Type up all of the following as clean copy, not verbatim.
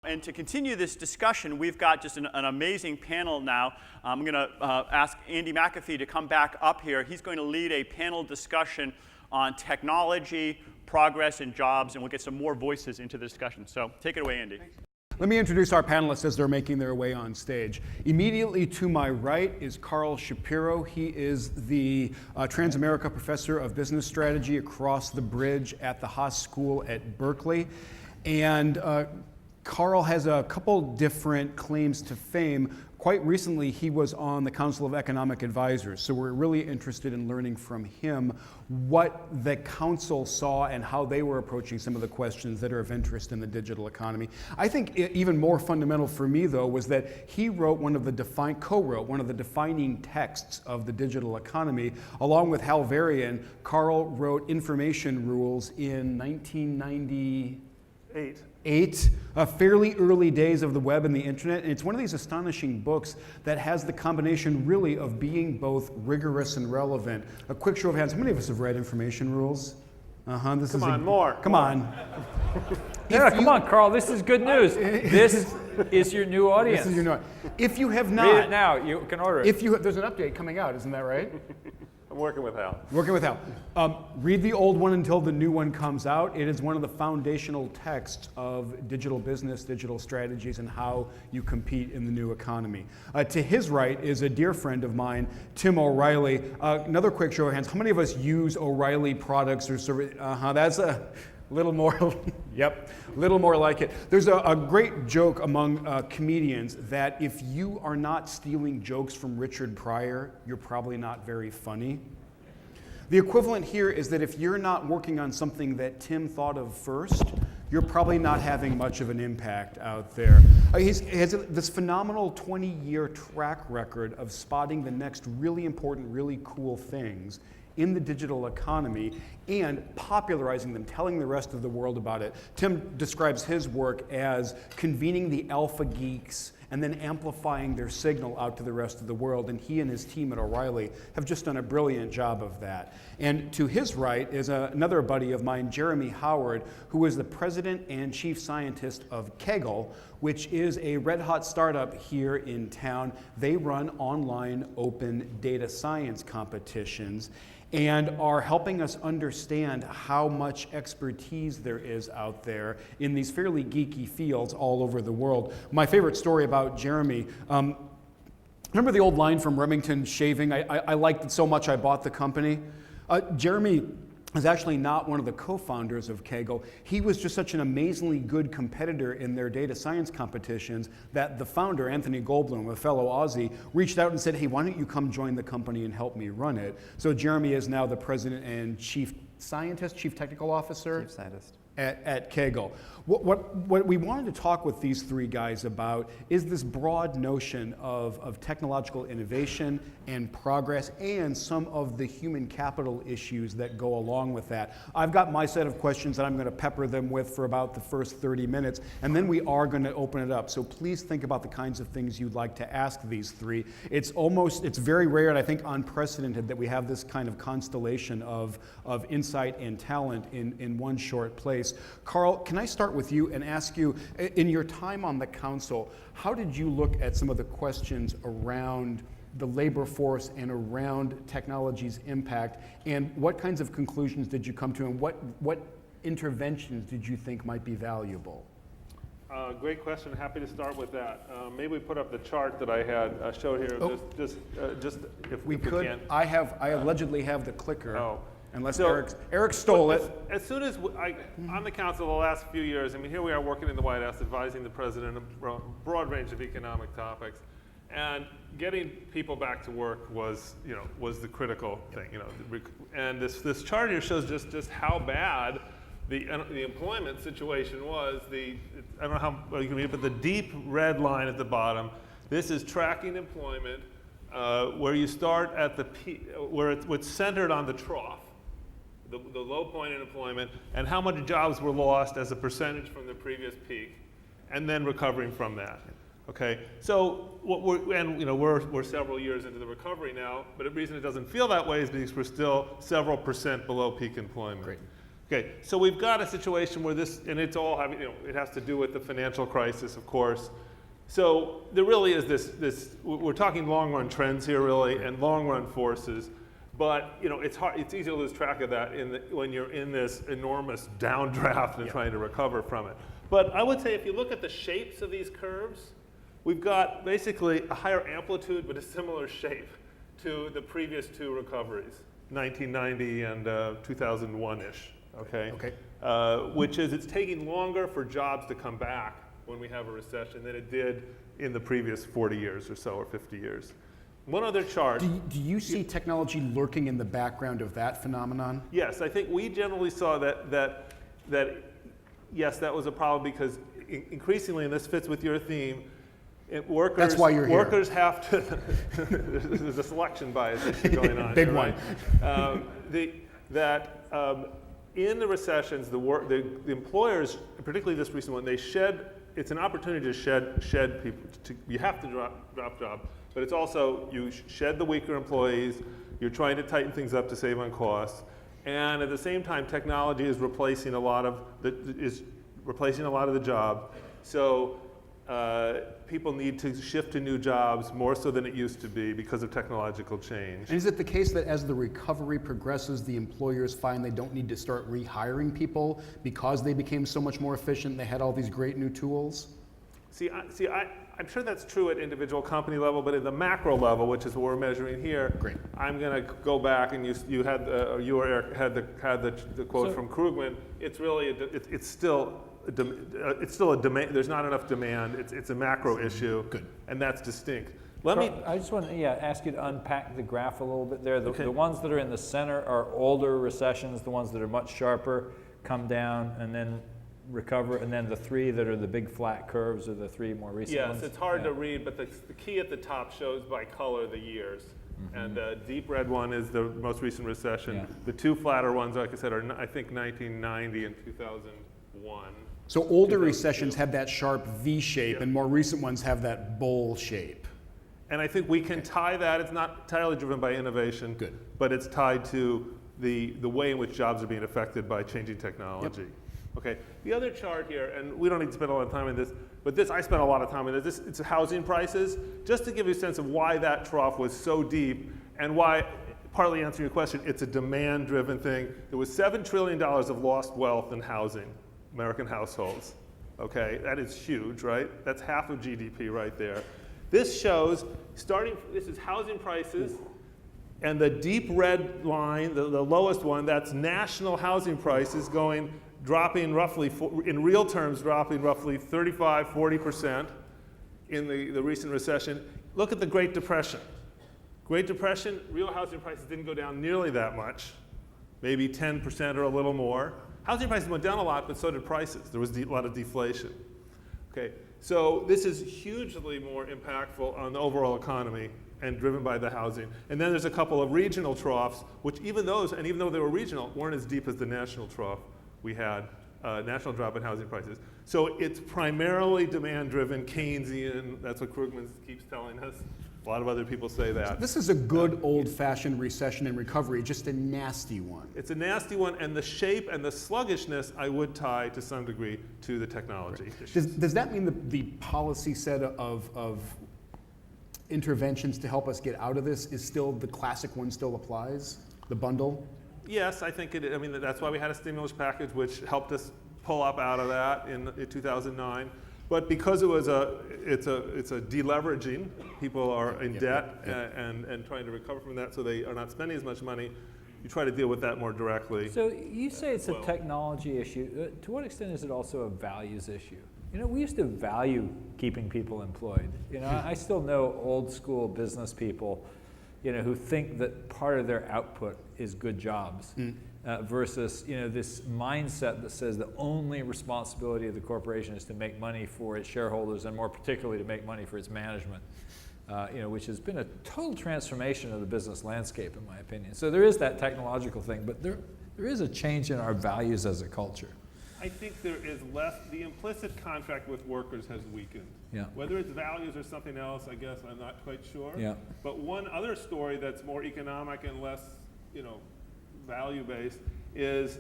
And to continue this discussion, we've got just an amazing panel now. I'm going to ask Andy McAfee to come back up here. He's going to lead a panel discussion on technology, progress, and jobs, and we'll get some more voices into the discussion. So take it away, Andy. Let me introduce our panelists as they're making their way on stage. Immediately to my right is Carl Shapiro. He is the Transamerica Professor of Business Strategy across the bridge at the Haas School at Berkeley. And Carl has a couple different claims to fame. Quite recently, he was on the Council of Economic Advisors, so we're really interested in learning from him what the council saw and how they were approaching some of the questions that are of interest in the digital economy. I think even more fundamental for me, though, was that he wrote co-wrote one of the defining texts of the digital economy. Along with Hal Varian, Carl wrote Information Rules in 1998. Fairly early days of the web and the internet, and it's one of these astonishing books that has the combination really of being both rigorous and relevant. A quick show of hands, how many of us have read Information Rules? Come on. Come on, Carl, this is good news. This is your new audience. This is your new audience. If you have not... Read it now, you can order it. There's an update coming out, isn't that right? I'm working with Hal. Read the old one until the new one comes out. It is one of the foundational texts of digital business, digital strategies, and how you compete in the new economy. To his right is a dear friend of mine, Tim O'Reilly. Another quick show of hands. How many of us use O'Reilly products or services? That's a little more, yep, a little more like it. There's a great joke among comedians that if you are not stealing jokes from Richard Pryor, you're probably not very funny. The equivalent here is that if you're not working on something that Tim thought of first, you're probably not having much of an impact out there. He has this phenomenal 20-year track record of spotting the next really important, really cool things in the digital economy and popularizing them, telling the rest of the world about it. Tim describes his work as convening the alpha geeks and then amplifying their signal out to the rest of the world, and he and his team at O'Reilly have just done a brilliant job of that. And to his right is another buddy of mine, Jeremy Howard, who is the president and chief scientist of Kaggle, which is a red-hot startup here in town. They run online open data science competitions and are helping us understand how much expertise there is out there in these fairly geeky fields all over the world. My favorite story about Jeremy, remember the old line from Remington Shaving? I liked it so much I bought the company. Jeremy is actually not one of the co-founders of Kaggle. He was just such an amazingly good competitor in their data science competitions that the founder, Anthony Goldblum, a fellow Aussie, reached out and said, hey, why don't you come join the company and help me run it? So Jeremy is now the president and chief technical officer? Chief scientist. At Kaggle. What we wanted to talk with these three guys about is this broad notion of technological innovation and progress and some of the human capital issues that go along with that. I've got my set of questions that I'm going to pepper them with for about the first 30 minutes, and then we are going to open it up. So please think about the kinds of things you'd like to ask these three. It's very rare and I think unprecedented that we have this kind of constellation of insight and talent in one short place. Carl, can I start with you and ask you, in your time on the council, how did you look at some of the questions around the labor force and around technology's impact, and what kinds of conclusions did you come to, and what interventions did you think might be valuable? Great question. Happy to start with that. Maybe we put up the chart that I had showed here. Oh. Just if we could. Can. I allegedly have the clicker. Oh. Unless Eric stole it. As soon as on the council the last few years, I mean, here we are working in the White House, advising the president on a broad range of economic topics, and getting people back to work was the critical thing. And this chart here shows just how bad the employment situation was. I don't know how well you can read it, but the deep red line at the bottom. This is tracking employment, where you start at the peak, where it's centered on the trough. The low point in employment, and how many jobs were lost as a percentage from the previous peak, and then recovering from that. Okay, so we're several years into the recovery now, but the reason it doesn't feel that way is because we're still several percent below peak employment. Great. Okay, so we've got a situation where this, and it's all having, it has to do with the financial crisis, of course. So there really is this we're talking long run trends here really, and long run forces, but it's hard, it's easy to lose track of that when you're in this enormous downdraft and trying to recover from it. But I would say if you look at the shapes of these curves, we've got basically a higher amplitude but a similar shape to the previous two recoveries, 1990 and 2001-ish. Okay. Which is it's taking longer for jobs to come back when we have a recession than it did in the previous 40 years or so, or 50 years. One other chart. Do you see technology lurking in the background of that phenomenon? Yes, I think we generally saw that yes, that was a problem because increasingly, and this fits with your theme, workers. That's why you're here. Workers have to. There's a selection bias issue going on. Big here, one. Right? In the recessions, the employers, particularly this recent one, they shed. It's an opportunity to shed people. You have to drop job, but it's also you shed the weaker employees. You're trying to tighten things up to save on costs, and at the same time, technology is replacing a lot of the job. So people need to shift to new jobs more so than it used to be because of technological change. And is it the case that as the recovery progresses, the employers find they don't need to start rehiring people because they became so much more efficient and they had all these great new tools? I'm sure that's true at individual company level, but at the macro level, which is what we're measuring here, Great. I'm going to go back and you had you or Eric had the quote from Krugman. It's really it's still a demand. There's not enough demand. It's a macro issue. Good. And that's distinct. I just want to ask you to unpack the graph a little bit there. The ones that are in the center are older recessions. The ones that are much sharper come down and then recover, and then the three that are the big flat curves are the three more recent ones. Yes, it's hard to read, but the key at the top shows by color the years. And the deep red one is the most recent recession. Yeah. The two flatter ones, like I said, are I think 1990 and 2001. So older recessions have that sharp V shape, and more recent ones have that bowl shape. And I think we can tie that. It's not entirely driven by innovation, but it's tied to the way in which jobs are being affected by changing technology. Yep. Okay. The other chart here, and we don't need to spend a lot of time on this, but I spent a lot of time on this. It's housing prices, just to give you a sense of why that trough was so deep and why, partly answering your question, it's a demand-driven thing. There was $7 trillion of lost wealth in housing, American households. Okay, that is huge, right? That's half of GDP right there. This shows, this is housing prices, and the deep red line, the lowest one, that's national housing prices dropping roughly, in real terms, dropping roughly 35, 40% in the recent recession. Look at the Great Depression. Great Depression, real housing prices didn't go down nearly that much, maybe 10% or a little more. Housing prices went down a lot, but so did prices. There was a lot of deflation. Okay, so this is hugely more impactful on the overall economy and driven by the housing. And then there's a couple of regional troughs, which even though they were regional, weren't as deep as the national trough. We had national drop in housing prices. So it's primarily demand-driven, Keynesian. That's what Krugman keeps telling us. A lot of other people say that. So this is a good old-fashioned recession and recovery, just a nasty one. It's a nasty one, and the shape and the sluggishness I would tie to some degree to the technology. Does that mean the policy set of interventions to help us get out of this is still the classic one still applies, the bundle? Yes, I think it. I mean, that's why we had a stimulus package, which helped us pull up out of that in 2009. But because it's a deleveraging, people are in debt and trying to recover from that, so they are not spending as much money. You try to deal with that more directly. So you say it's a technology issue. To what extent is it also a values issue? We used to value keeping people employed. I still know old school business people, who think that part of their output is good jobs versus, this mindset that says the only responsibility of the corporation is to make money for its shareholders and more particularly to make money for its management, which has been a total transformation of the business landscape, in my opinion. So there is that technological thing, but there is a change in our values as a culture. I think there is less, the implicit contract with workers has weakened. Yeah. Whether it's values or something else, I guess I'm not quite sure. Yeah. But one other story that's more economic and less, value-based is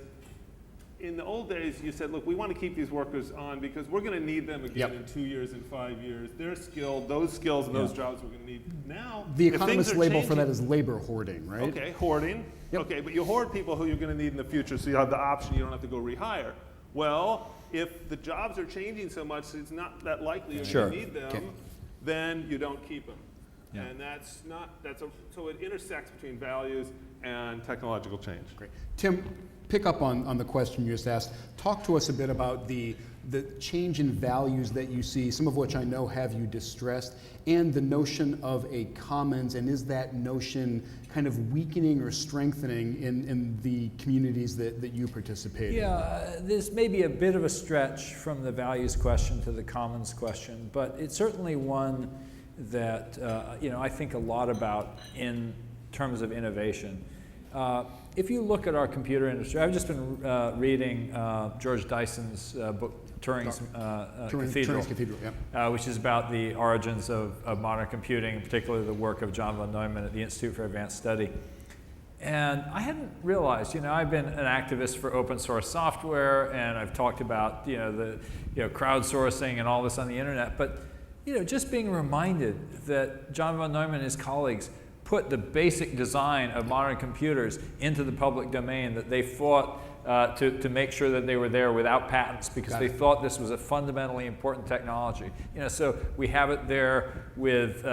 in the old days, you said, look, we want to keep these workers on because we're going to need them again in 2 years and 5 years. They're skilled, those skills and those jobs we're going to need. Now, the economist's label for that is labor hoarding, right? Okay, hoarding. Yep. Okay, but you hoard people who you're going to need in the future, so you have the option, you don't have to go rehire. Well, if the jobs are changing so much, it's not that likely you're going to need them, then you don't keep them. Yeah. And so it intersects between values and technological change. Great. Tim, pick up on the question you just asked. Talk to us a bit about the change in values that you see, some of which I know have you distressed, and the notion of a commons, and is that notion kind of weakening or strengthening in the communities that you participate in? Yeah, this may be a bit of a stretch from the values question to the commons question, but it's certainly one that I think a lot about in terms of innovation. If you look at our computer industry, I've just been reading George Dyson's book, Turing's Cathedral, which is about the origins of modern computing, particularly the work of John von Neumann at the Institute for Advanced Study. And I hadn't realized, I've been an activist for open source software, and I've talked about, the crowdsourcing and all this on the internet, but, just being reminded that John von Neumann and his colleagues put the basic design of modern computers into the public domain, that they fought to make sure that they were there without patents because they thought this was a fundamentally important technology. So we have it there with,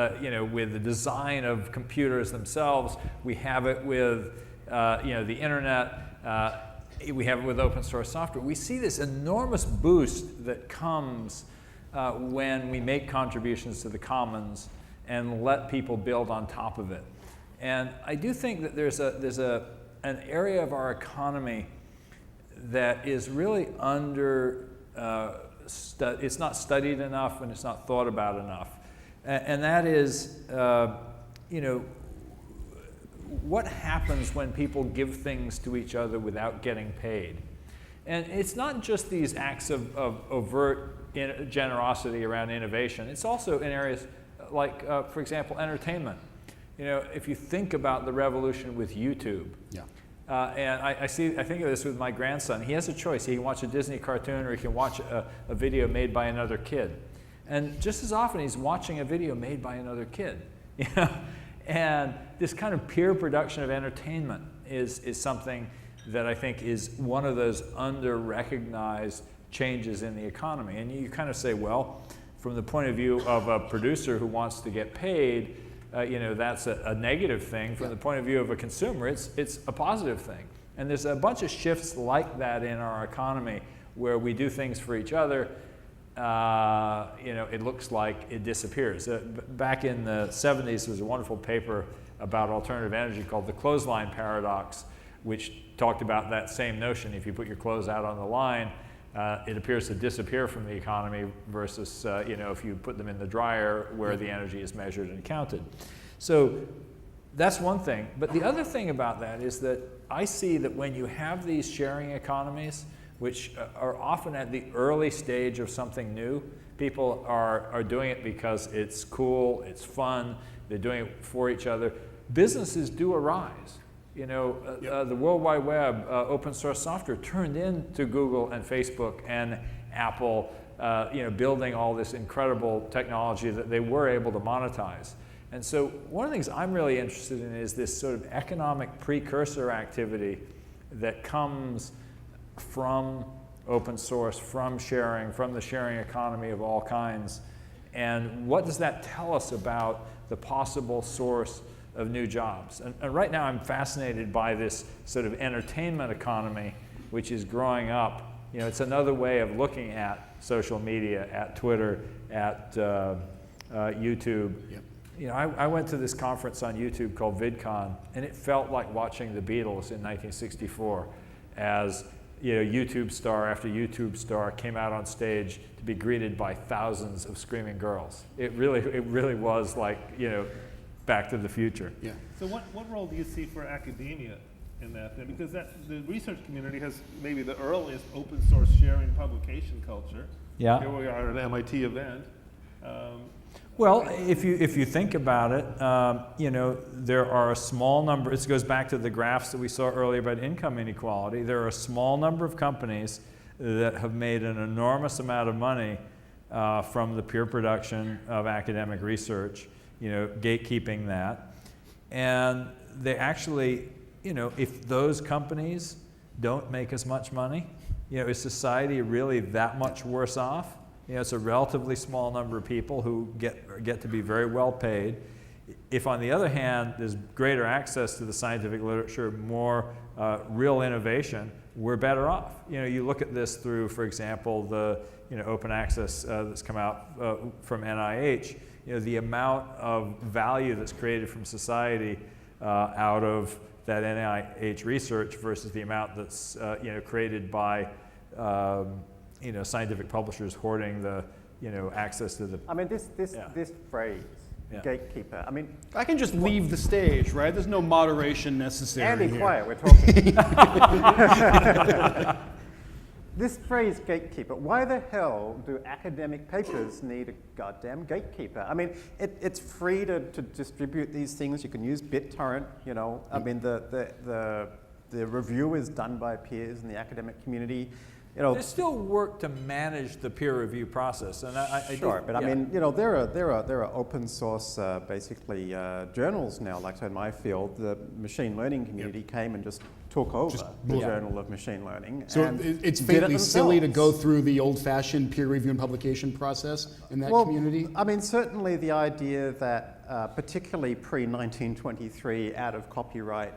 with the design of computers themselves. We have it with, the internet. We have it with open source software. We see this enormous boost that comes when we make contributions to the commons and let people build on top of it. And I do think that there's an area of our economy that is really it's not studied enough and it's not thought about enough. And that is, what happens when people give things to each other without getting paid? And it's not just these acts of overt generosity around innovation. It's also in areas like, for example, entertainment. If you think about the revolution with YouTube, and I think of this with my grandson. He has a choice. He can watch a Disney cartoon or he can watch a video made by another kid. And just as often, he's watching a video made by another kid. And this kind of peer production of entertainment is something that I think is one of those under-recognized changes in the economy. And you kind of say, well, from the point of view of a producer who wants to get paid, that's a negative thing. From the point of view of a consumer, it's a positive thing. And there's a bunch of shifts like that in our economy where we do things for each other. It looks like it disappears. Back in the 70s, there was a wonderful paper about alternative energy called the clothesline paradox, which talked about that same notion. If you put your clothes out on the line, it appears to disappear from the economy versus, if you put them in the dryer where the energy is measured and counted. So that's one thing. But the other thing about that is that I see that when you have these sharing economies, which are often at the early stage of something new, people are doing it because it's cool, it's fun, they're doing it for each other. Businesses do arise. The World Wide Web, open source software turned into Google and Facebook and Apple, building all this incredible technology that they were able to monetize. And so one of the things I'm really interested in is this sort of economic precursor activity that comes from open source, from sharing, from the sharing economy of all kinds. And what does that tell us about the possible source of new jobs? And right now I'm fascinated by this sort of entertainment economy, which is growing up. It's another way of looking at social media, at Twitter, at YouTube. Yep. I went to this conference on YouTube called VidCon, and it felt like watching the Beatles in 1964 as YouTube star after YouTube star came out on stage to be greeted by thousands of screaming girls. It really was like, Back to the Future. Yeah. So what role do you see for academia in that? Because the research community has maybe the earliest open source sharing publication culture. Yeah. Here we are at an MIT event. Well, if you think about it, there are a small number. It goes back to the graphs that we saw earlier about income inequality. There are a small number of companies that have made an enormous amount of money from the pure production of academic research, gatekeeping that, and they actually, if those companies don't make as much money, is society really that much worse off? It's a relatively small number of people who get to be very well paid. If, on the other hand, there's greater access to the scientific literature, more real innovation, we're better off. You look at this through, for example, the open access that's come out from NIH. The amount of value that's created from society out of that NIH research versus the amount that's created by scientific publishers hoarding the access to the. I mean, this phrase, gatekeeper. I mean, I can just leave the stage, right? There's no moderation necessary. Andy, here. quiet. We're talking. This phrase, gatekeeper. Why the hell do academic papers need a goddamn gatekeeper? I mean, it's free to distribute these things. You can use BitTorrent. I mean, the review is done by peers in the academic community. There's still work to manage the peer review process, and I mean, there are open source basically journals now. Like in my field, the machine learning community came and just took over the Journal of Machine Learning. So it's faintly silly to go through the old-fashioned peer review and publication process in that community. I mean, certainly the idea that particularly pre-1923, out of copyright,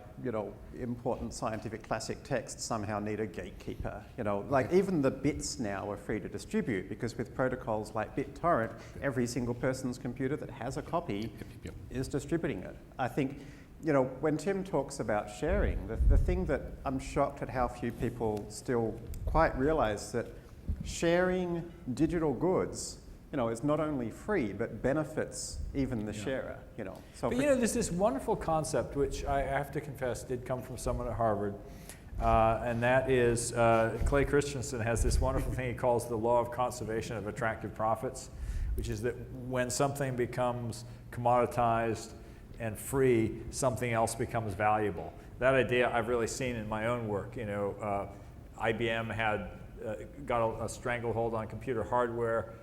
important scientific classic texts somehow need a gatekeeper. Like even the bits now are free to distribute because with protocols like BitTorrent, every single person's computer that has a copy is distributing it. I think, when Tim talks about sharing, the thing that I'm shocked at how few people still quite realize that sharing digital goods is not only free, but benefits even the sharer, So but there's this wonderful concept, which I have to confess did come from someone at Harvard, and that is Clay Christensen has this wonderful thing he calls the law of conservation of attractive profits, which is that when something becomes commoditized and free, something else becomes valuable. That idea I've really seen in my own work. IBM had got a stranglehold on computer hardware.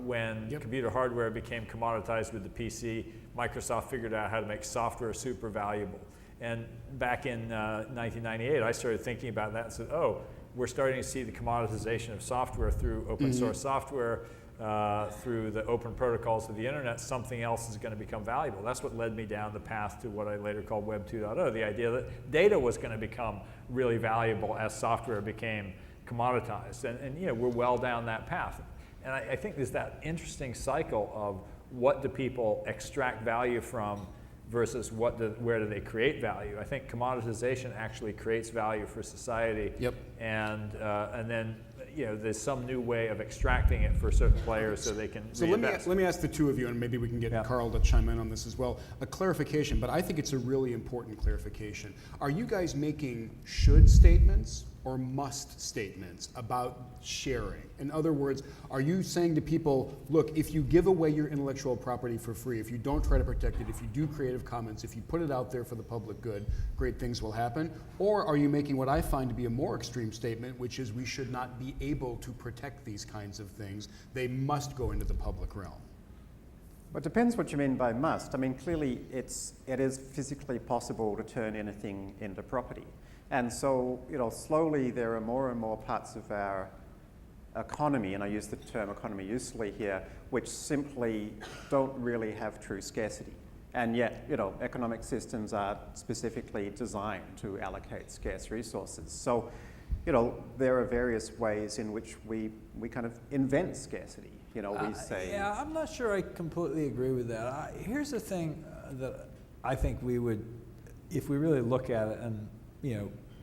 When computer hardware became commoditized with the PC, Microsoft figured out how to make software super valuable. And back in 1998, I started thinking about that and said, we're starting to see the commoditization of software through open source software, through the open protocols of the internet. Something else is going to become valuable. That's what led me down the path to what I later called Web 2.0, the idea that data was going to become really valuable as software became commoditized. And we're well down that path. And I think there's that interesting cycle of what do people extract value from versus where do they create value. I think commoditization actually creates value for society. And then there's some new way of extracting it for certain players so they can reinvest. let me ask the two of you, and maybe we can get Carl to chime in on this as well, a clarification, but I think it's a really important clarification. Are you guys making should statements or must statements about sharing? In other words, are you saying to people, look, if you give away your intellectual property for free, if you don't try to protect it, if you do Creative Commons, if you put it out there for the public good, great things will happen? Or are you making what I find to be a more extreme statement, which is we should not be able to protect these kinds of things. They must go into the public realm. Well, it depends what you mean by must. I mean, clearly it is physically possible to turn anything into property. And so, slowly there are more and more parts of our economy, and I use the term economy usefully here, which simply don't really have true scarcity. And yet, economic systems are specifically designed to allocate scarce resources. So, there are various ways in which we kind of invent scarcity. We say... Yeah, I'm not sure I completely agree with that. Here's the thing that I think we would, if we really look at it and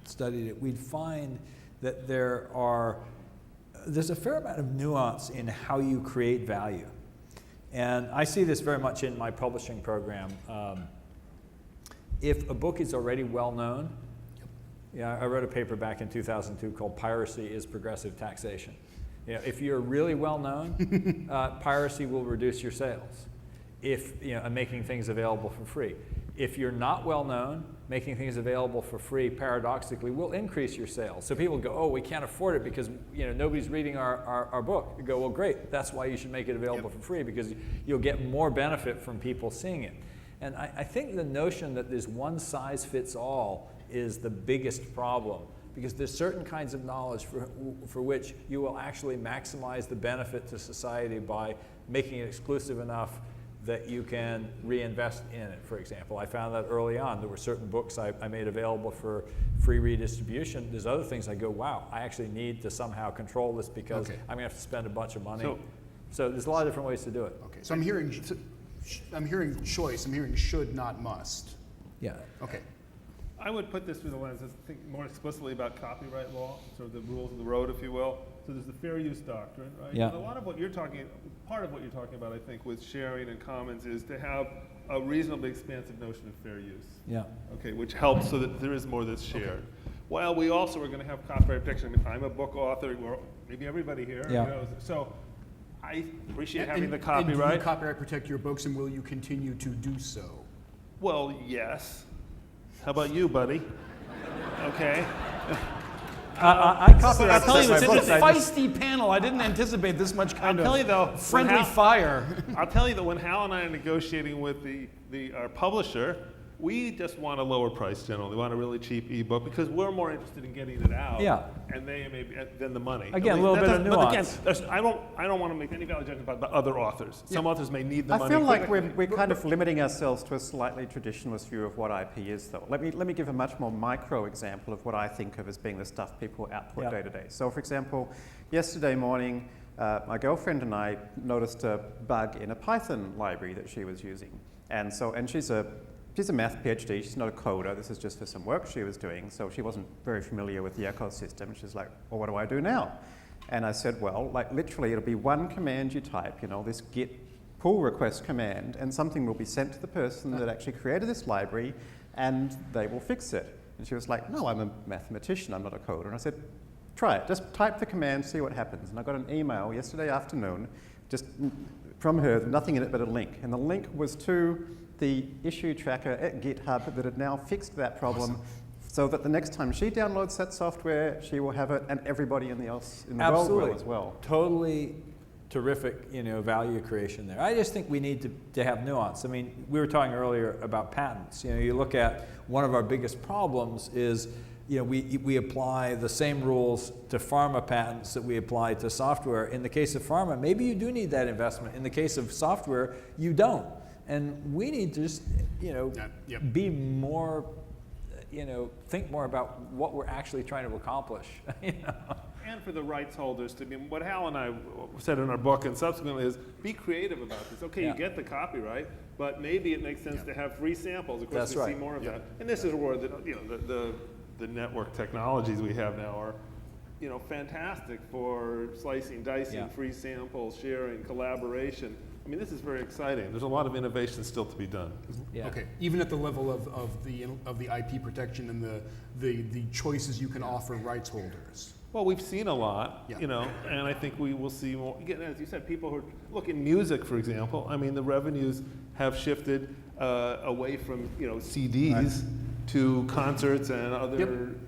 studied it, we'd find that there's a fair amount of nuance in how you create value. And I see this very much in my publishing program. If a book is already well known, I wrote a paper back in 2002 called Piracy is Progressive Taxation. If you're really well known, piracy will reduce your sales. If and making things available for free. If you're not well known, making things available for free paradoxically will increase your sales. So people go, oh, we can't afford it because nobody's reading our book. You go, well, great. That's why you should make it available for free, because you'll get more benefit from people seeing it. And I think the notion that this one size fits all is the biggest problem, because there's certain kinds of knowledge for which you will actually maximize the benefit to society by making it exclusive enough that you can reinvest in it, for example. I found that early on. There were certain books I made available for free redistribution. There's other things I go, wow, I actually need to somehow control this because I'm gonna have to spend a bunch of money. So there's a lot of different ways to do it. Okay, so I'm hearing choice, I'm hearing should, not must. Yeah. Okay. I would put this through the lens of think more explicitly about copyright law, sort of the rules of the road, if you will. So there's the fair use doctrine, right? Yeah. And a lot of what you're talking, part of what you're talking about, I think, with sharing and commons is to have a reasonably expansive notion of fair use. Yeah. Okay, which helps so that there is more that's shared. While we also are going to have copyright protection. I mean, I'm a book author, maybe everybody here. Yeah. So I appreciate having the And copyright. do you copyright protect your books, and will you continue to do so? Well, yes. How about you, buddy? Okay. I copyright I'll tell you protect what's my It's books. a feisty panel. I didn't anticipate this much kind I'll tell you though, of friendly when fire. I'll tell you that when Hal and I are negotiating with our publisher, we just want a lower price generally. We want a really cheap ebook because we're more interested in getting it out. Yeah. And they maybe than the money. Again, a little bit of nuance. But again, I don't want to make any valid judgment about other authors. Some authors may need the I money. feel like we're kind of limiting ourselves to a slightly traditionalist view of what IP is, though. Let me give a much more micro example of what I think of as being the stuff people output day to day. So, for example, yesterday morning, my girlfriend and I noticed a bug in a Python library that she was using, and she's a math PhD, she's not a coder, this is just for some work she was doing, so she wasn't very familiar with the ecosystem. She's like, well, what do I do now? And I said, well, like literally it'll be one command you type, this git pull request command, and something will be sent to the person that actually created this library, and they will fix it. And she was like, no, I'm a mathematician, I'm not a coder. And I said, try it, just type the command, see what happens. And I got an email yesterday afternoon, just from her, nothing in it but a link. And the link was to the issue tracker at GitHub that had now fixed that problem, so that the next time she downloads that software, she will have it, and everybody else in the world will as well. Totally terrific, value creation there. I just think we need to have nuance. I mean, we were talking earlier about patents. You look at one of our biggest problems is, we apply the same rules to pharma patents that we apply to software. In the case of pharma, maybe you do need that investment. In the case of software, you don't. And we need to just, be more, think more about what we're actually trying to accomplish. And for the rights holders to be, what Hal and I said in our book and subsequently is, be creative about this. Okay, you get the copyright, but maybe it makes sense to have free samples. Of course, we see more of that. And this is where the network technologies we have now are, fantastic for slicing, dicing, free samples, sharing, collaboration. I mean, this is very exciting. There's a lot of innovation still to be done. Yeah. Okay, even at the level of the IP protection and the choices you can offer rights holders. Well, we've seen a lot, and I think we will see more. Again, as you said, people who look in music, for example. I mean, the revenues have shifted away from CDs to concerts and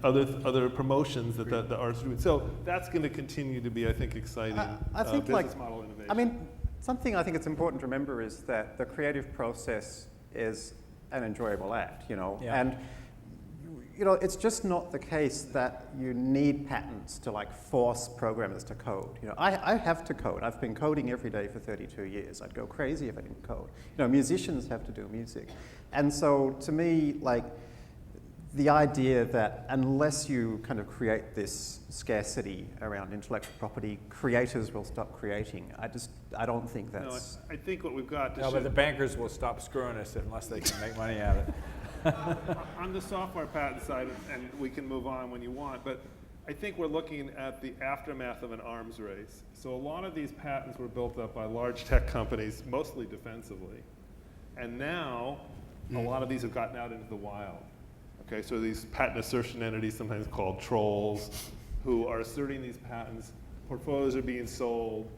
other promotions that the artists are doing. So that's going to continue to be, I think, exciting. I think business model innovation. I mean, something I think it's important to remember is that the creative process is an enjoyable act, and it's just not the case that you need patents to force programmers to code. I have to code. I've been coding every day for 32 years. I'd go crazy if I didn't code. Musicians have to do music, and so to me, the idea that unless you kind of create this scarcity around intellectual property, creators will stop creating. I don't think that's... No, I think what we've got to but the bankers will stop screwing us unless they can make money out of it. On the software patent side, and we can move on when you want, but I think we're looking at the aftermath of an arms race. So a lot of these patents were built up by large tech companies, mostly defensively. And now, a lot of these have gotten out into the wild. Okay, so these patent assertion entities, sometimes called trolls, who are asserting these patents portfolios are being sold.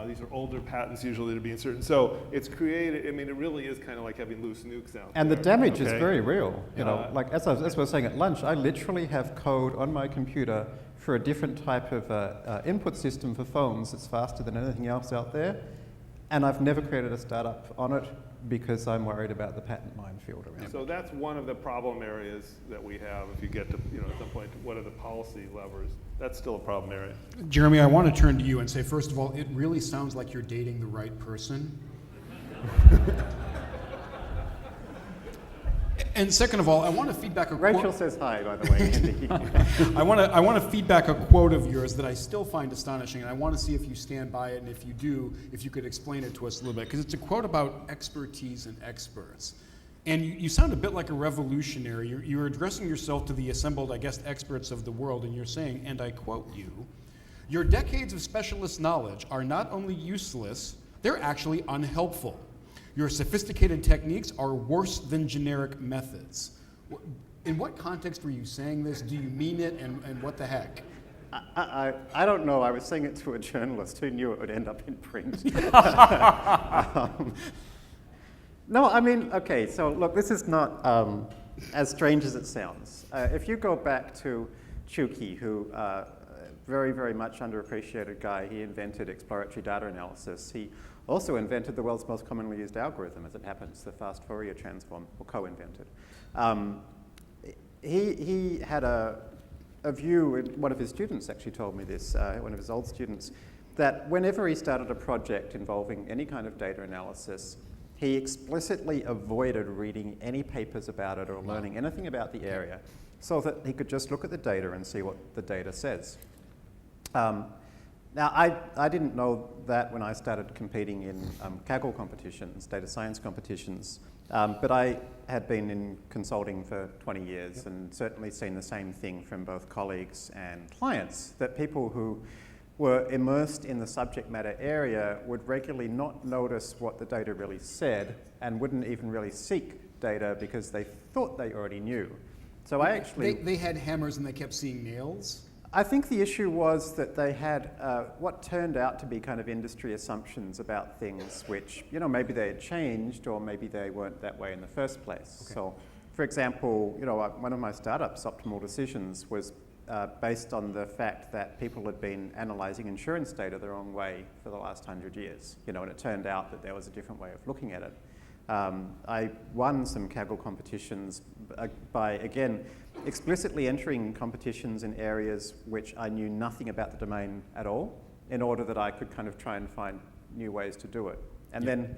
These are older patents usually to be inserted. So it's created, I mean, it really is kind of like having loose nukes out And there. the damage is okay? very real. You know, like as I was saying at lunch, I literally have code on my computer for a different type of input system for phones that's faster than anything else out there. And I've never created a startup on it because I'm worried about the patent minefield around it. So that's one of the problem areas that we have. If you get to, at some point, what are the policy levers? That's still a problem area. Jeremy, I want to turn to you and say, first of all, it really sounds like you're dating the right person. And second of all, I want to feedback a Rachel quote. says hi, by the way, Andy. I want to feedback a quote of yours that I still find astonishing, and I want to see if you stand by it, and if you do, if you could explain it to us a little bit, because it's a quote about expertise and experts. And you sound a bit like a revolutionary. You're addressing yourself to the assembled, I guess, experts of the world, and you're saying, and I quote you, "Your decades of specialist knowledge are not only useless, they're actually unhelpful. Your sophisticated techniques are worse than generic methods." In what context were you saying this? Do you mean it, and what the heck? I don't know. I was saying it to a journalist who knew it would end up in print. No, I mean, okay, so look, this is not as strange as it sounds. If you go back to Chuki, who very, very much underappreciated guy, he invented exploratory data analysis. He also invented the world's most commonly used algorithm, as it happens, the fast Fourier transform, or co-invented. He had a view, one of his students actually told me this, one of his old students, that whenever he started a project involving any kind of data analysis, he explicitly avoided reading any papers about it or learning anything about the area, so that he could just look at the data and see what the data says. Now, I didn't know that when I started competing in Kaggle competitions, data science competitions, but I had been in consulting for 20 years and certainly seen the same thing from both colleagues and clients, that people who were immersed in the subject matter area would regularly not notice what the data really said and wouldn't even really seek data because they thought they already knew. So I actually... They had hammers and they kept seeing nails? I think the issue was that they had what turned out to be kind of industry assumptions about things which, maybe they had changed or maybe they weren't that way in the first place. Okay. So, for example, one of my startups, Optimal Decisions, was based on the fact that people had been analyzing insurance data the wrong way for the last 100 years, and it turned out that there was a different way of looking at it. I won some Kaggle competitions by, again, explicitly entering competitions in areas which I knew nothing about the domain at all, in order that I could kind of try and find new ways to do it. And then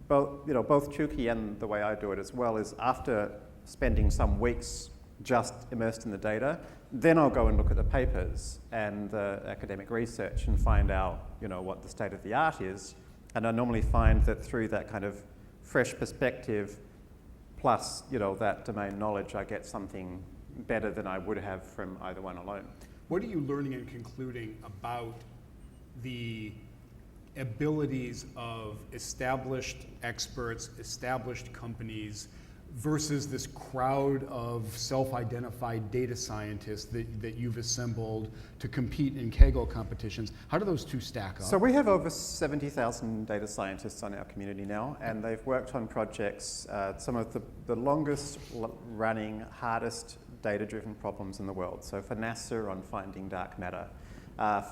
both Chuki and the way I do it as well is after spending some weeks just immersed in the data, then I'll go and look at the papers and the academic research and find out, what the state of the art is. And I normally find that through that kind of fresh perspective, plus, that domain knowledge, I get something better than I would have from either one alone. What are you learning and concluding about the abilities of established experts, established companies, versus this crowd of self-identified data scientists that you've assembled to compete in Kaggle competitions? How do those two stack up? So we have over 70,000 data scientists on our community now, and they've worked on projects, some of the longest running, hardest data-driven problems in the world. So for NASA on finding dark matter,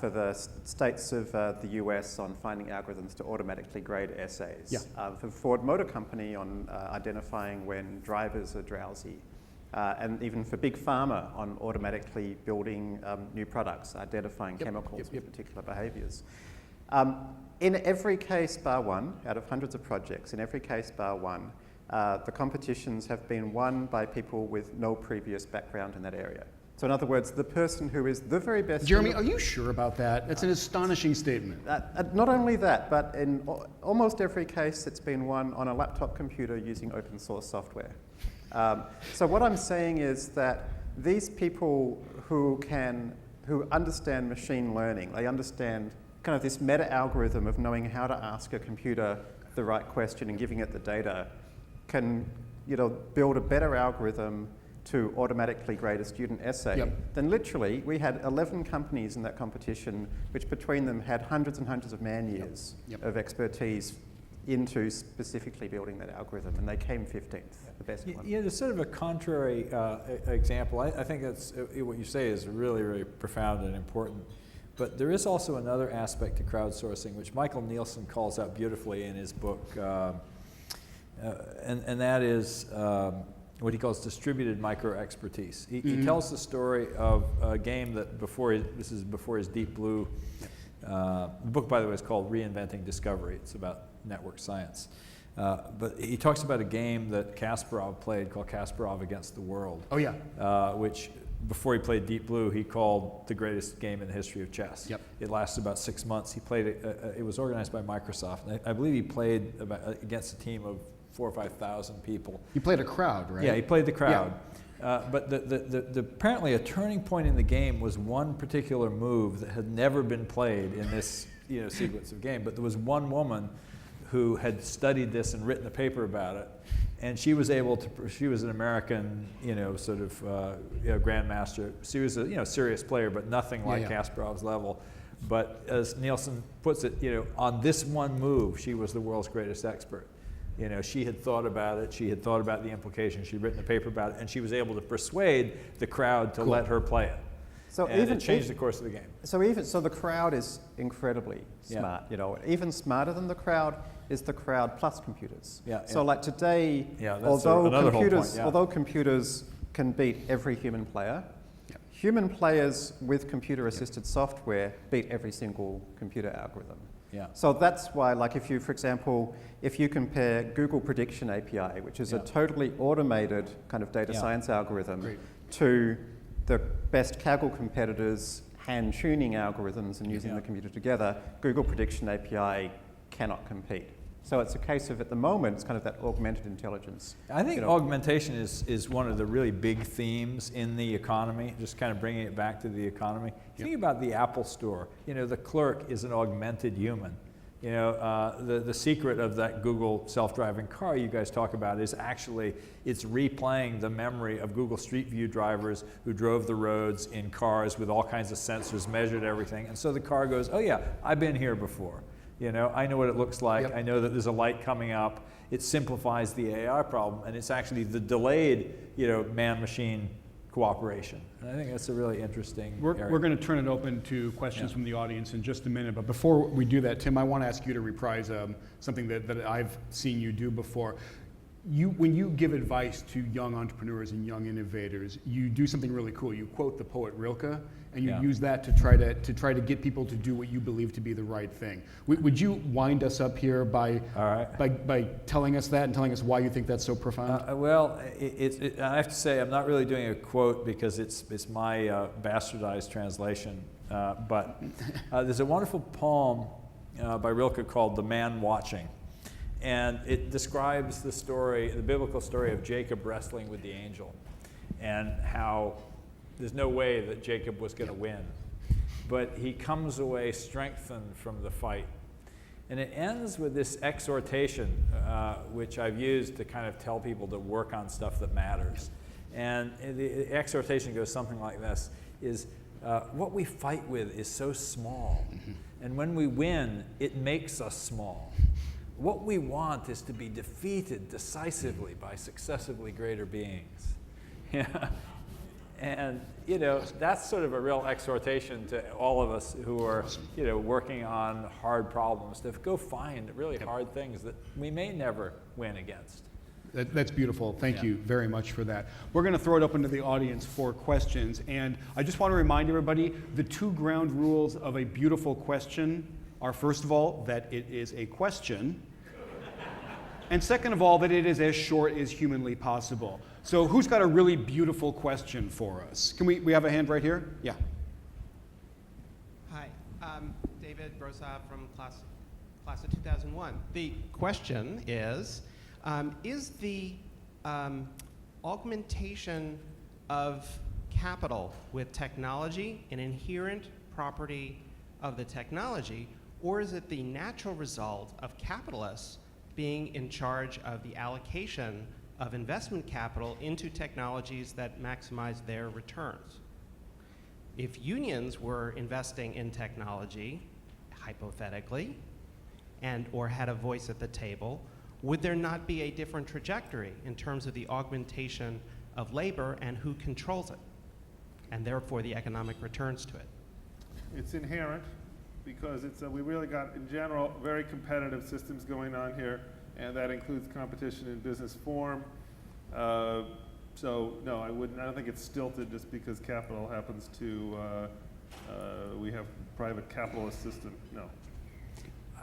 for the states of the US on finding algorithms to automatically grade essays, for Ford Motor Company on identifying when drivers are drowsy, and even for Big Pharma on automatically building new products, identifying chemicals with particular behaviors. In every case bar one, out of hundreds of projects, in every case bar one, the competitions have been won by people with no previous background in that area. So in other words, the person who is the very best... Jeremy, are you sure about that? That's an astonishing statement. Not only that, but in almost every case it's been won on a laptop computer using open source software. So what I'm saying is that these people who understand machine learning, they understand kind of this meta algorithm of knowing how to ask a computer the right question and giving it the data, can build a better algorithm to automatically grade a student essay, Yep. then literally we had 11 companies in that competition, which between them had hundreds and hundreds of man-years Yep. of expertise into specifically building that algorithm, and they came 15th, the best one. Yeah, there's sort of a contrary example. I think that's what you say is really, really profound and important. But there is also another aspect to crowdsourcing, which Michael Nielsen calls out beautifully in his book, and that is what he calls distributed micro-expertise. He tells the story of a game that this is before his Deep Blue. The book, by the way, is called Reinventing Discovery. It's about network science. But he talks about a game that Kasparov played called Kasparov Against the World. Oh, yeah. Which, before he played Deep Blue, he called the greatest game in the history of chess. Yep. It lasted about 6 months. He played it, it was organized by Microsoft. And I believe he played against a team of 4,000 or 5,000 people. You played a crowd, right? Yeah, he played the crowd. But apparently a turning point in the game was one particular move that had never been played in this sequence of game. But there was one woman who had studied this and written a paper about it, and she was able to. She was an American, grandmaster. She was a serious player, but nothing like Kasparov's level. But as Nielsen puts it, on this one move, she was the world's greatest expert. She had thought about it. She had thought about the implications. She'd written a paper about it, and she was able to persuade the crowd to let her play it. So and it changed the course of the game. So the crowd is incredibly smart. Even smarter than the crowd is the crowd plus computers. So like today, although computers can beat every human player, human players with computer-assisted software beat every single computer algorithm. So that's why, like, if you compare Google Prediction API, which is a totally automated kind of data science algorithm, to the best Kaggle competitors' hand-tuning algorithms and using the computer together, Google Prediction API cannot compete. So it's a case of, at the moment, it's kind of that augmented intelligence. I think augmentation is one of the really big themes in the economy, just kind of bringing it back to the economy. Think about the Apple Store. The clerk is an augmented human. The secret of that Google self-driving car you guys talk about is actually it's replaying the memory of Google Street View drivers who drove the roads in cars with all kinds of sensors, measured everything. And so the car goes, oh yeah, I've been here before. I know what it looks like. I know that there's a light coming up. It simplifies the AI problem, and it's actually the delayed, man-machine cooperation. And I think that's a really interesting area. We're going to turn it open to questions from the audience in just a minute. But before we do that, Tim, I want to ask you to reprise something that I've seen you do before. When you give advice to young entrepreneurs and young innovators, you do something really cool. You quote the poet Rilke, and you use that to try to get people to do what you believe to be the right thing. Would you wind us up here by telling us that and telling us why you think that's so profound? I have to say I'm not really doing a quote because it's my bastardized translation. But there's a wonderful poem by Rilke called "The Man Watching." And it describes the biblical story of Jacob wrestling with the angel and how there's no way that Jacob was going to win. But he comes away strengthened from the fight. And it ends with this exhortation, which I've used to kind of tell people to work on stuff that matters. And the exhortation goes something like this, is what we fight with is so small. And when we win, it makes us small. What we want is to be defeated decisively by successively greater beings. And that's sort of a real exhortation to all of us who are working on hard problems to go find really hard things that we may never win against. That's beautiful. Thank you very much for that. We're going to throw it open to the audience for questions. And I just want to remind everybody, the 2 ground rules of a beautiful question are, first of all, that it is a question. And second of all, that it is as short as humanly possible. So who's got a really beautiful question for us? Can we have a hand right here? Yeah. Hi, David Brosov from class of 2001. The question is the augmentation of capital with technology an inherent property of the technology, or is it the natural result of capitalists being in charge of the allocation of investment capital into technologies that maximize their returns. If unions were investing in technology, hypothetically, or had a voice at the table, would there not be a different trajectory in terms of the augmentation of labor and who controls it, and therefore the economic returns to it? It's inherent because we really got, in general, very competitive systems going on here, and that includes competition in business form. So no, I don't think it's stilted just because capital happens to, we have private capitalist system, no.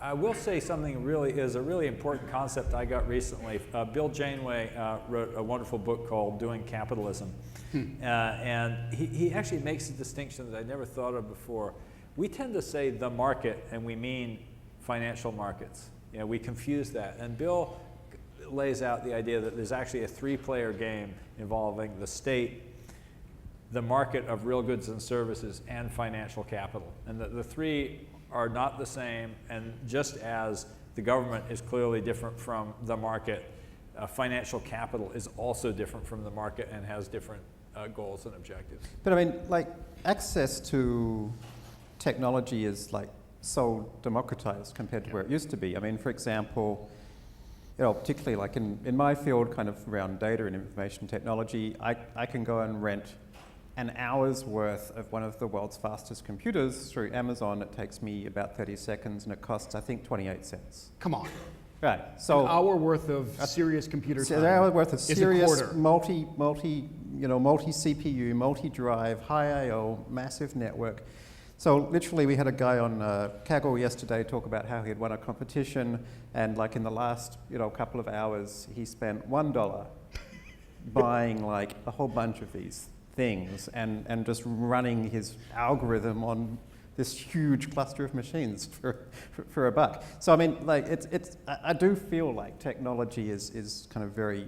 I will say something is a really important concept I got recently. Bill Janeway wrote a wonderful book called Doing Capitalism. And he actually makes a distinction that I never thought of before. We tend to say the market, and we mean financial markets. You know, we confuse that. And Bill lays out the idea that there's actually a three-player game involving the state, the market of real goods and services, and financial capital. And the three are not the same, and just as the government is clearly different from the market, financial capital is also different from the market and has different goals and objectives. But I mean, like, access to technology is like so democratized compared to where it used to be. I mean, for example, you know, particularly like in my field, kind of around data and information technology, I can go and rent an hour's worth of one of the world's fastest computers through Amazon. It takes me about 30 seconds, and it costs, I think, 28 cents. Come on. Right. So an hour worth of serious computer time. An hour worth of serious quarter. multi-CPU, multi-drive, high I/O, massive network. So literally, we had a guy on Kaggle yesterday talk about how he had won a competition, and like in the last couple of hours, he spent $1 buying like a whole bunch of these things and just running his algorithm on this huge cluster of machines for a buck. So I mean, like I do feel like technology is kind of very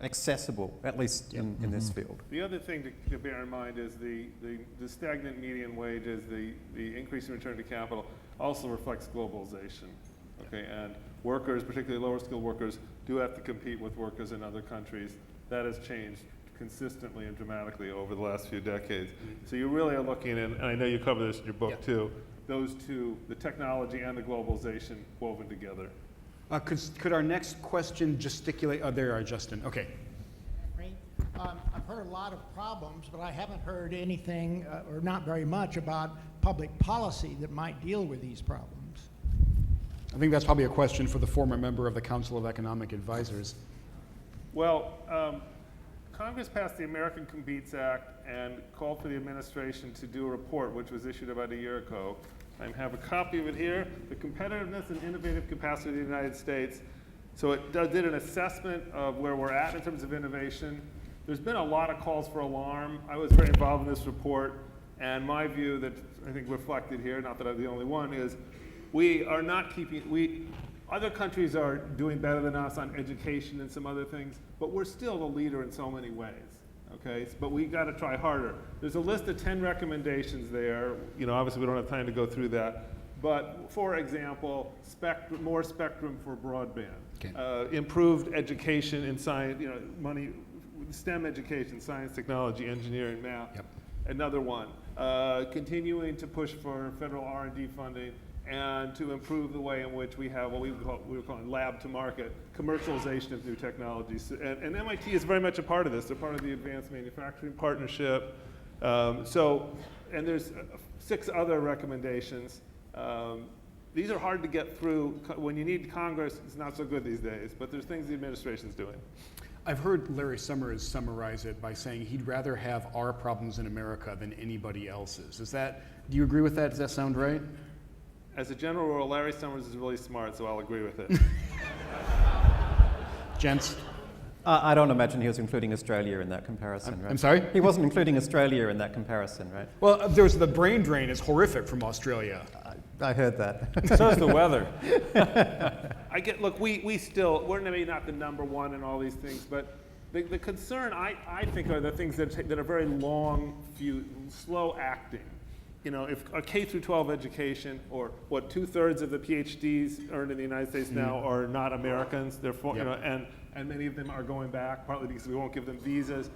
accessible, at least in this field. The other thing to bear in mind is the stagnant median wages, the increase in return to capital also reflects globalization. Okay, and workers, particularly lower skilled workers, do have to compete with workers in other countries. That has changed consistently and dramatically over the last few decades. So you really are looking in, and I know you cover this in your book too, those two, the technology and the globalization woven together. Could our next question gesticulate? Oh, there you are, Justin. Okay. I've heard a lot of problems, but I haven't heard anything, or not very much, about public policy that might deal with these problems. I think that's probably a question for the former member of the Council of Economic Advisors. Well, Congress passed the American Competes Act and called for the administration to do a report, which was issued about a year ago. I have a copy of it here, The Competitiveness and Innovative Capacity of the United States. So it did an assessment of where we're at in terms of innovation. There's been a lot of calls for alarm. I was very involved in this report, and my view that I think reflected here, not that I'm the only one, is we are not other countries are doing better than us on education and some other things, but we're still the leader in so many ways, okay? But we got to try harder. There's a list of 10 recommendations there. Obviously we don't have time to go through that. But for example, more spectrum for broadband, okay. Improved education in science, STEM education, science, technology, engineering, math. Yep. Another one, continuing to push for federal R&D funding and to improve the way in which we have what we were calling lab to market, commercialization of new technologies. And MIT is very much a part of this. They're part of the Advanced Manufacturing Partnership. And there's 6 other recommendations. These are hard to get through. When you need Congress, it's not so good these days, but there's things the administration's doing. I've heard Larry Summers summarize it by saying he'd rather have our problems in America than anybody else's. Do you agree with that? Does that sound right? As a general rule, Larry Summers is really smart, so I'll agree with it. Gents? I don't imagine he was including Australia in that comparison, right? I'm sorry? He wasn't including Australia in that comparison, right? Well, there's the brain drain is horrific from Australia. I heard that. So is the weather. We're maybe not the number one in all these things, but the concern I think are the things that are very slow acting. If a K through 12 education, or what 2/3 of the PhDs earned in the United States now are not Americans, therefore, and and many of them are going back, partly because we won't give them visas.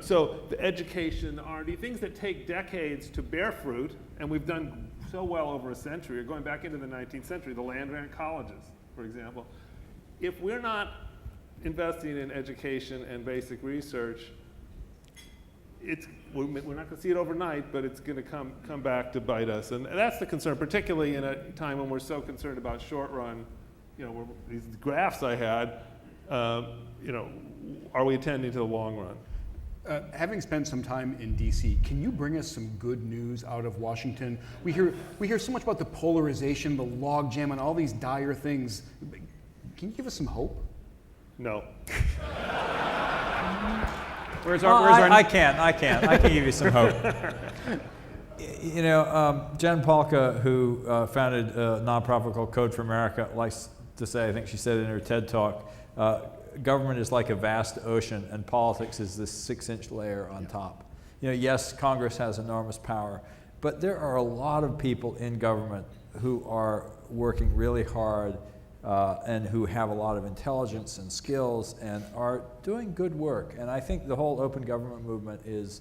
So the education, the R&D, things that take decades to bear fruit, and we've done so well over a century, are going back into the 19th century, the land-grant colleges, for example. If we're not investing in education and basic research, we're not going to see it overnight, but it's going to come back to bite us. And that's the concern, particularly in a time when we're so concerned about short run, these graphs I had, are we attending to the long run? Having spent some time in DC, can you bring us some good news out of Washington? We hear so much about the polarization, the logjam, and all these dire things. Can you give us some hope? No. I can give you some hope. Jen Paulka, who founded a nonprofit called Code for America, likes to say, I think she said in her TED Talk, government is like a vast ocean and politics is this 6-inch layer on top. Yes, Congress has enormous power, but there are a lot of people in government who are working really hard and who have a lot of intelligence and skills and are doing good work. And I think the whole open government movement is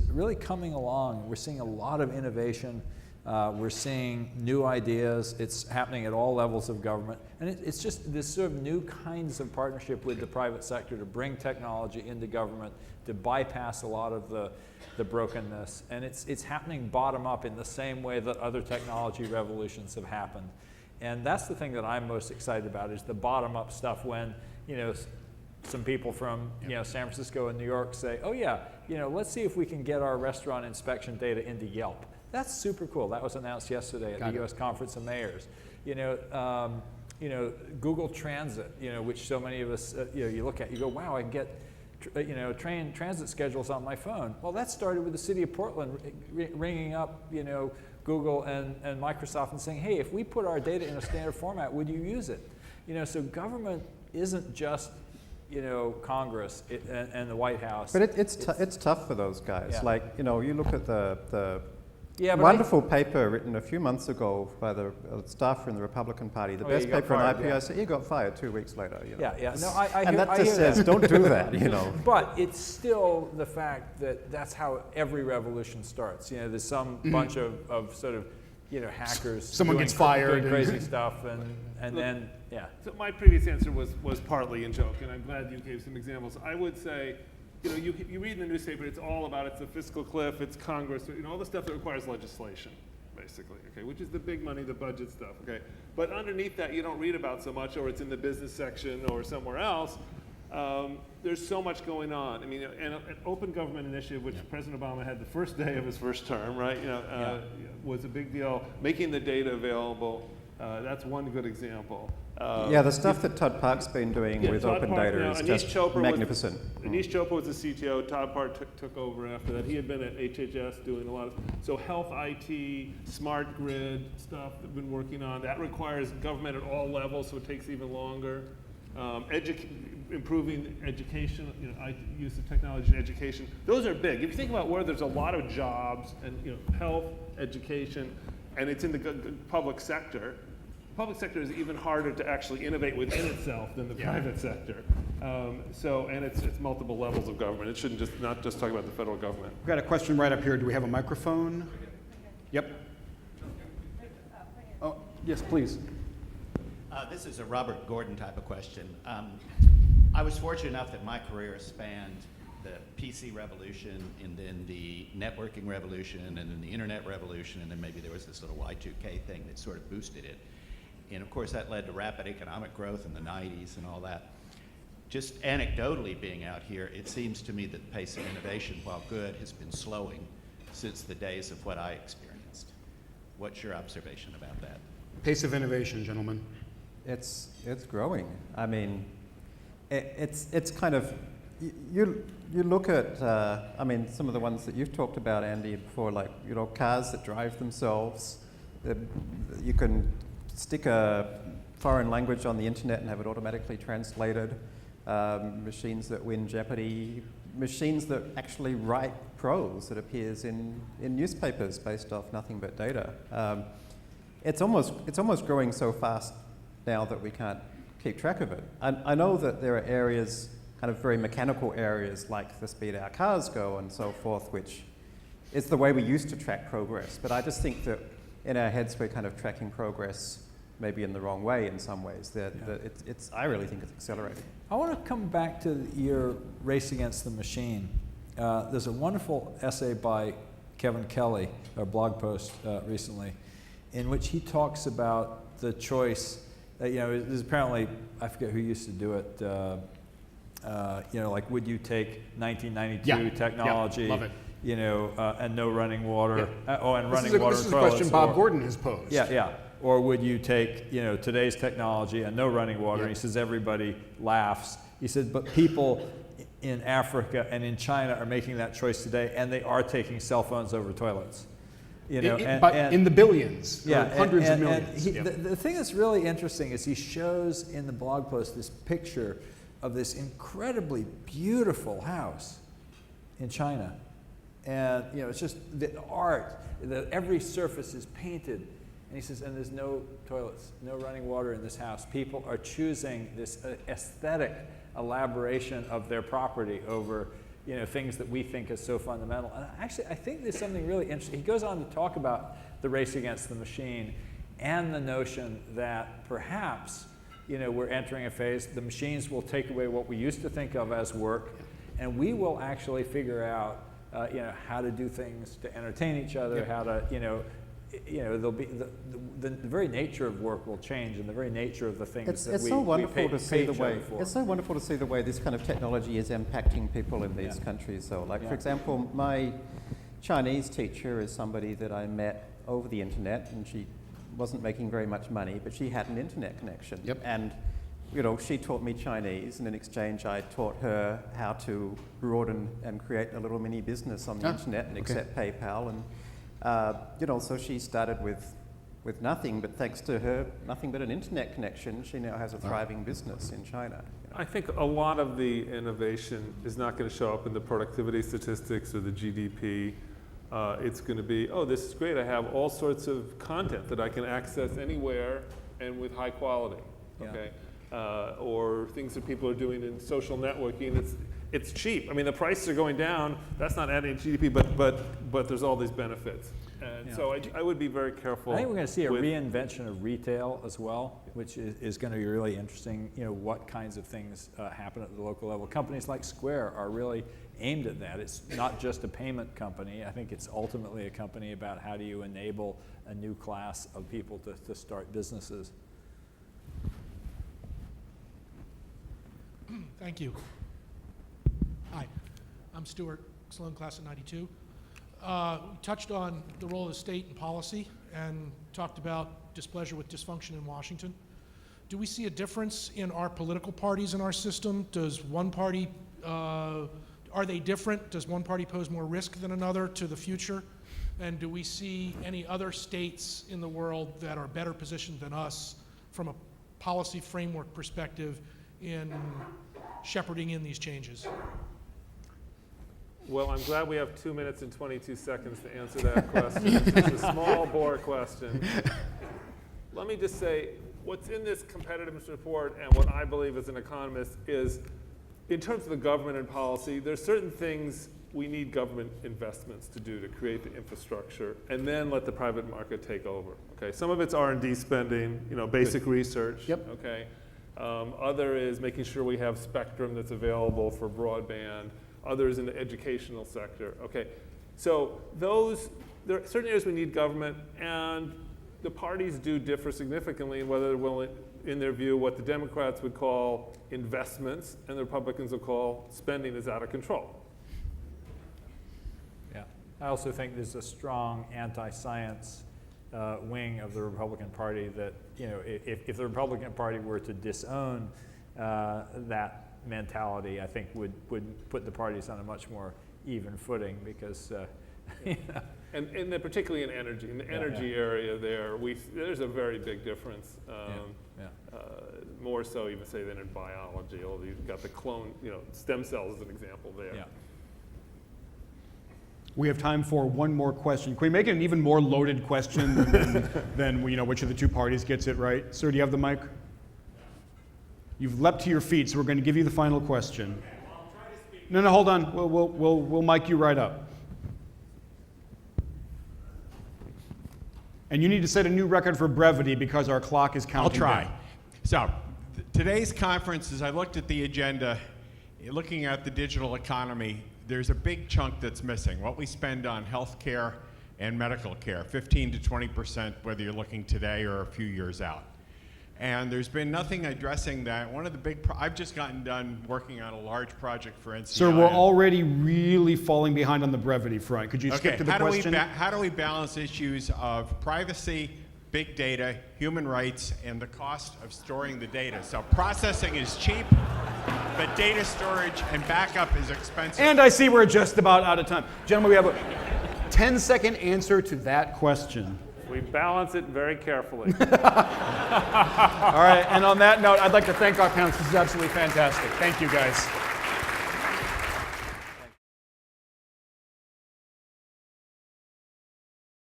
really coming along. We're seeing a lot of innovation. We're seeing new ideas. It's happening at all levels of government. And it's just this sort of new kinds of partnership with the private sector to bring technology into government, to bypass a lot of the brokenness. And it's happening bottom up in the same way that other technology revolutions have happened. And that's the thing that I'm most excited about, is the bottom-up stuff when, some people from, San Francisco and New York say, oh yeah, let's see if we can get our restaurant inspection data into Yelp. That's super cool. That was announced yesterday at the U.S. Conference of Mayors. Google Transit, which so many of us, you look at, you go, wow, I can get, train transit schedules on my phone. Well, that started with the city of Portland ringing up, Google and Microsoft and saying, hey, if we put our data in a standard format, would you use it? So government isn't just, Congress and the White House. But it's tough for those guys. Yeah. Like, you look at the Yeah, wonderful paper written a few months ago by the staffer in the Republican Party, the best paper on IPO. So he got fired 2 weeks later. You know. Yeah. No, I and hear, that just says, don't do that. But it's still the fact that that's how every revolution starts. There's some bunch of sort of hackers. Someone doing gets fired. doing crazy stuff, and then So my previous answer was partly in joke, and I'm glad you gave some examples. I would say, you read in the newspaper, it's all about, it's the fiscal cliff, it's Congress, all the stuff that requires legislation, basically, okay, which is the big money, the budget stuff, okay. But underneath that, you don't read about so much, or it's in the business section or somewhere else. There's so much going on. I mean, and an open government initiative, which President Obama had the first day of his first term, right? Was a big deal. Making the data available, that's one good example. The stuff that Todd Park's been doing with Todd open Park, data is just magnificent. Anish Chopra was the CTO. Todd Park took over after that. He had been at HHS doing a lot of, so health IT, smart grid stuff that we've been working on. That requires government at all levels, so it takes even longer. Improving education, use of technology in education. Those are big. If you think about where there's a lot of jobs and health, education, and it's in the public sector, public sector is even harder to actually innovate within itself than the private sector. And it's multiple levels of government. It shouldn't not just talk about the federal government. We've got a question right up here. Do we have a microphone? Yep. Oh, yes, please. This is a Robert Gordon type of question. I was fortunate enough that my career spanned the PC revolution, and then the networking revolution, and then the internet revolution, and then maybe there was this little Y2K thing that sort of boosted it. And of course that led to rapid economic growth in the 90s and all that. Just anecdotally being out here, it seems to me that the pace of innovation, while good, has been slowing since the days of what I experienced. What's your observation about that? Pace of innovation, gentlemen. It's growing. I mean, it's kind of, you look at, some of the ones that you've talked about, Andy, before, like, cars that drive themselves. You can stick a foreign language on the internet and have it automatically translated. Machines that win Jeopardy. Machines that actually write prose that appears in newspapers based off nothing but data. It's almost growing so fast now that we can't keep track of it. I know that there are areas, kind of very mechanical areas like the speed our cars go and so forth, which is the way we used to track progress. But I just think that in our heads we're kind of tracking progress maybe in the wrong way in some ways. I really think it's accelerating. I want to come back to your race against the machine. There's a wonderful essay by Kevin Kelly, a blog post recently, in which he talks about the choice. There's apparently, I forget who used to do it. Like, would you take 1992 technology? Love it. And no running water. And running water. This is a question Bob Gordon has posed. Yeah. Or would you take, today's technology and no running water? And he says everybody laughs. He said, but people in Africa and in China are making that choice today, and they are taking cell phones over toilets. But in the billions, or hundreds of millions. The thing that's really interesting is he shows in the blog post this picture of this incredibly beautiful house in China. And it's just the art, every surface is painted. And he says, and there's no toilets, no running water in this house. People are choosing this aesthetic elaboration of their property over things that we think is so fundamental. And actually, I think there's something really interesting. He goes on to talk about the race against the machine and the notion that perhaps we're entering a phase, the machines will take away what we used to think of as work, and we will actually figure out how to do things to entertain each other, how to, there'll be the very nature of work will change, and the very nature of the things it's that so wonderful we to see the way for. It's so wonderful to see the way this kind of technology is impacting people in these countries. So, like for example, my Chinese teacher is somebody that I met over the internet, and she wasn't making very much money, but she had an internet connection. And she taught me Chinese, and in exchange I taught her how to broaden and create a little mini business on the internet and accept PayPal. And so she started with nothing, but thanks to her, nothing but an internet connection, she now has a thriving business in China. I think a lot of the innovation is not going to show up in the productivity statistics or the GDP. It's going to be, this is great, I have all sorts of content that I can access anywhere and with high quality, okay? Or things that people are doing in social networking. It's cheap. I mean, the prices are going down. That's not adding to GDP, but there's all these benefits. And so I would be very careful. I think we're going to see a reinvention of retail as well, which is going to be really interesting. What kinds of things happen at the local level. Companies like Square are really aimed at that. It's not just a payment company. I think it's ultimately a company about how do you enable a new class of people to start businesses. Thank you. Hi, I'm Stuart, Sloan class of '92. We touched on the role of the state in policy and talked about displeasure with dysfunction in Washington. Do we see a difference in our political parties in our system? Does one party, are they different? Does one party pose more risk than another to the future? And do we see any other states in the world that are better positioned than us from a policy framework perspective in shepherding in these changes? Well, I'm glad we have 2 minutes and 22 seconds to answer that question. It's a small bore question. Let me just say, what's in this competitiveness report and what I believe as an economist is, in terms of the government and policy, there's certain things we need government investments to do to create the infrastructure, and then let the private market take over. Okay, some of it's R&D spending, basic research. Okay. Other is making sure we have spectrum that's available for broadband. Others in the educational sector. Okay, so there are certain areas we need government, and the parties do differ significantly in whether they're willing, in their view, what the Democrats would call investments, and the Republicans would call spending is out of control. Yeah, I also think there's a strong anti-science wing of the Republican Party that, if the Republican Party were to disown that mentality, I think would put the parties on a much more even footing, because and particularly in energy, in the energy area there's a very big difference, more so even say than in biology, although you've got the clone, stem cells as an example there. We have time for one more question. Can we make it an even more loaded question than which of the two parties gets it right? Sir, do you have the mic? You've leapt to your feet, so we're going to give you the final question. No, hold on. We'll mic you right up. And you need to set a new record for brevity because our clock is counting I'll try. down. So, today's conference, as I looked at the agenda, looking at the digital economy, there's a big chunk that's missing. What we spend on healthcare and medical care, 15 to 20%, whether you're looking today or a few years out. And there's been nothing addressing that. One of the big, I've just gotten done working on a large project for NCI. Sir, we're already really falling behind on the brevity front. Could you skip to the question? How do we balance issues of privacy, big data, human rights, and the cost of storing the data? So processing is cheap, but data storage and backup is expensive. And I see we're just about out of time. Gentlemen, we have a 10-second answer to that question. We balance it very carefully. All right, and on that note, I'd like to thank our panelists. This is absolutely fantastic. Thank you, guys.